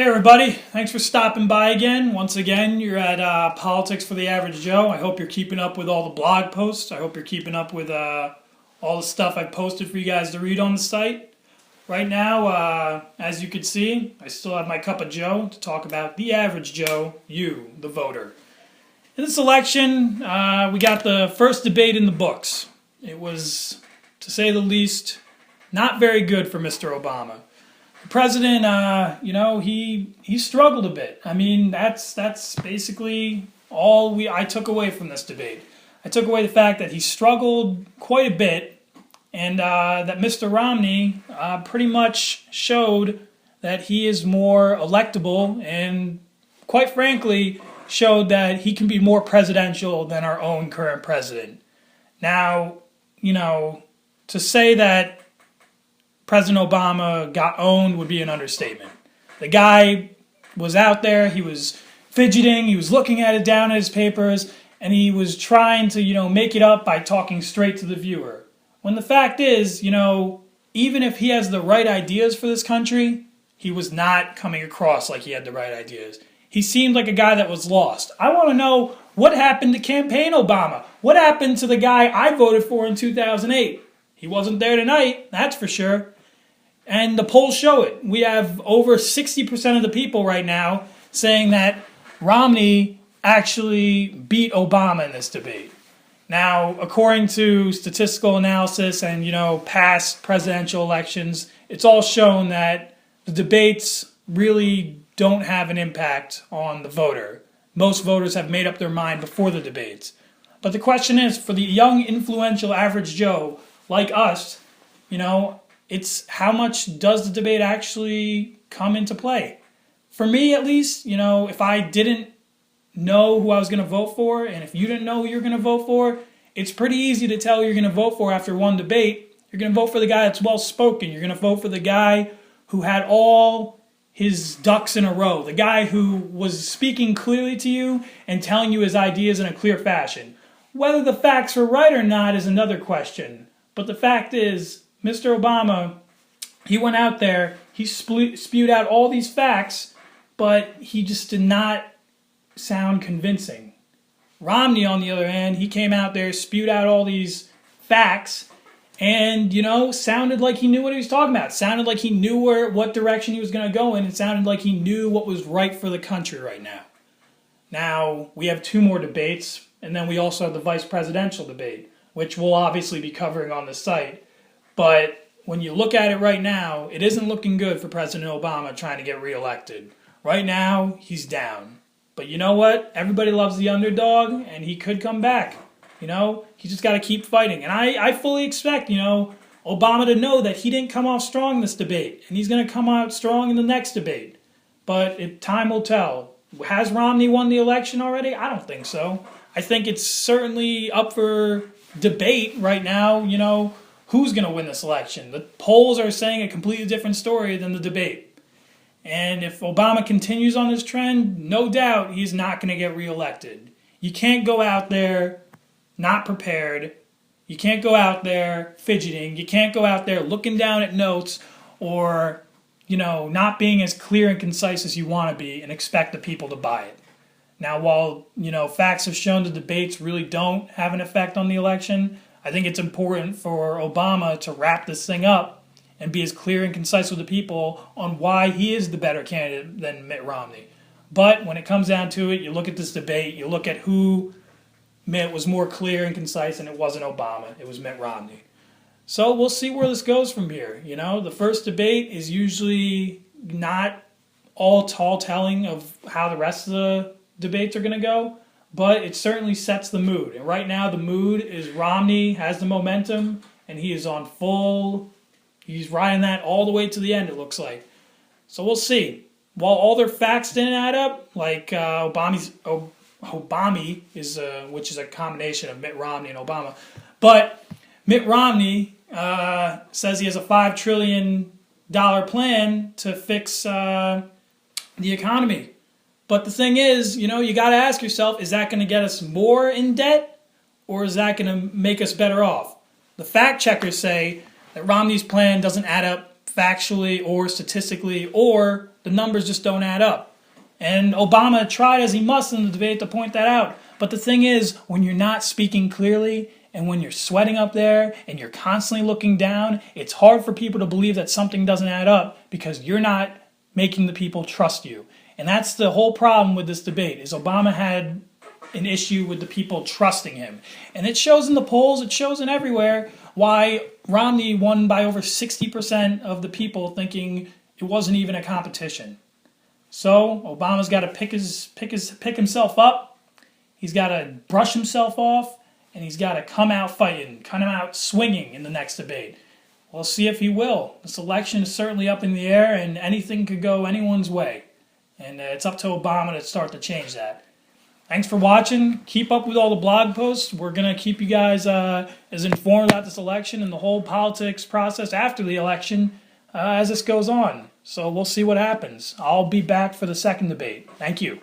everybody, thanks for stopping by again. Once again, you're at Politics for the Average Joe. I hope you're keeping up with all the blog posts. I hope you're keeping up with all the stuff I posted for you guys to read on the site. Right now, as you can see, I still have my cup of Joe to talk about the average Joe, you, the voter. In this election, we got the first debate in the books. It was, to say the least, not very good for Mr. Obama. The president, he struggled a bit. I mean, that's basically all I took away from this debate. I took away the fact that he struggled quite a bit, and that Mr. Romney pretty much showed that he is more electable, and quite frankly, showed that he can be more presidential than our own current president. Now, to say that President Obama got owned would be an understatement. The guy was out there, he was fidgeting, he was looking at it down at his papers, and he was trying to, make it up by talking straight to the viewer. When the fact is, even if he has the right ideas for this country, he was not coming across like he had the right ideas. He seemed like a guy that was lost. I want to know what happened to campaign Obama. What happened to the guy I voted for in 2008? He wasn't there tonight, that's for sure. And the polls show it. We have over 60% of the people right now saying that Romney actually beat Obama in this debate. Now, according to statistical analysis and, past presidential elections, it's all shown that the debates really don't have an impact on the voter. Most voters have made up their mind before the debates. But the question is, for the young, influential average Joe like us, it's how much does the debate actually come into play? For me, at least, if I didn't know who I was going to vote for, and if you didn't know who you're going to vote for, it's pretty easy to tell who you're going to vote for after one debate. You're going to vote for the guy that's well-spoken. You're going to vote for the guy who had all his ducks in a row, the guy who was speaking clearly to you and telling you his ideas in a clear fashion. Whether the facts are right or not is another question. But the fact is, Mr. Obama, he went out there, he spewed out all these facts, but he just did not sound convincing. Romney, on the other hand, he came out there, spewed out all these facts, and, sounded like he knew what he was talking about. Sounded like he knew what direction he was going to go in. It sounded like he knew what was right for the country right now. Now, we have two more debates, and then we also have the vice presidential debate, which we'll obviously be covering on the site. But when you look at it right now, it isn't looking good for President Obama trying to get reelected. Right now, he's down. But you know what? Everybody loves the underdog, and he could come back. He just got to keep fighting. And I fully expect, Obama to know that he didn't come off strong in this debate, and he's going to come out strong in the next debate. But time will tell. Has Romney won the election already? I don't think so. I think it's certainly up for debate right now, who's going to win this election. The polls are saying a completely different story than the debate. And if Obama continues on this trend, no doubt he's not going to get reelected. You can't go out there not prepared. You can't go out there fidgeting. You can't go out there looking down at notes or, not being as clear and concise as you want to be and expect the people to buy it. Now, while, facts have shown the debates really don't have an effect on the election, I think it's important for Obama to wrap this thing up and be as clear and concise with the people on why he is the better candidate than Mitt Romney. But when it comes down to it, you look at this debate, you look at who Mitt was more clear and concise, and it wasn't Obama, it was Mitt Romney. So we'll see where this goes from here. The first debate is usually not all tall-telling of how the rest of the debates are going to go, but it certainly sets the mood. And right now the mood is Romney has the momentum, and he is on he's riding that all the way to the end, it looks like. So we'll see. While all their facts didn't add up, like Obama is, which is a combination of Mitt Romney and Obama, but Mitt Romney says he has a $5 trillion plan to fix the economy. But the thing is, you got to ask yourself, is that going to get us more in debt, or is that going to make us better off? The fact checkers say that Romney's plan doesn't add up factually or statistically or the numbers just don't add up. And Obama tried as he must in the debate to point that out. But the thing is, when you're not speaking clearly and when you're sweating up there and you're constantly looking down, it's hard for people to believe that something doesn't add up because you're not making the people trust you. And that's the whole problem with this debate, is Obama had an issue with the people trusting him. And it shows in the polls, it shows in everywhere, why Romney won by over 60% of the people thinking it wasn't even a competition. So Obama's got to pick himself up. He's got to brush himself off, and he's got to come out fighting, come out swinging in the next debate. We'll see if he will. This election is certainly up in the air, and anything could go anyone's way. And it's up to Obama to start to change that. Thanks for watching. Keep up with all the blog posts. We're going to keep you guys as informed about this election and the whole politics process after the election as this goes on. So we'll see what happens. I'll be back for the second debate. Thank you.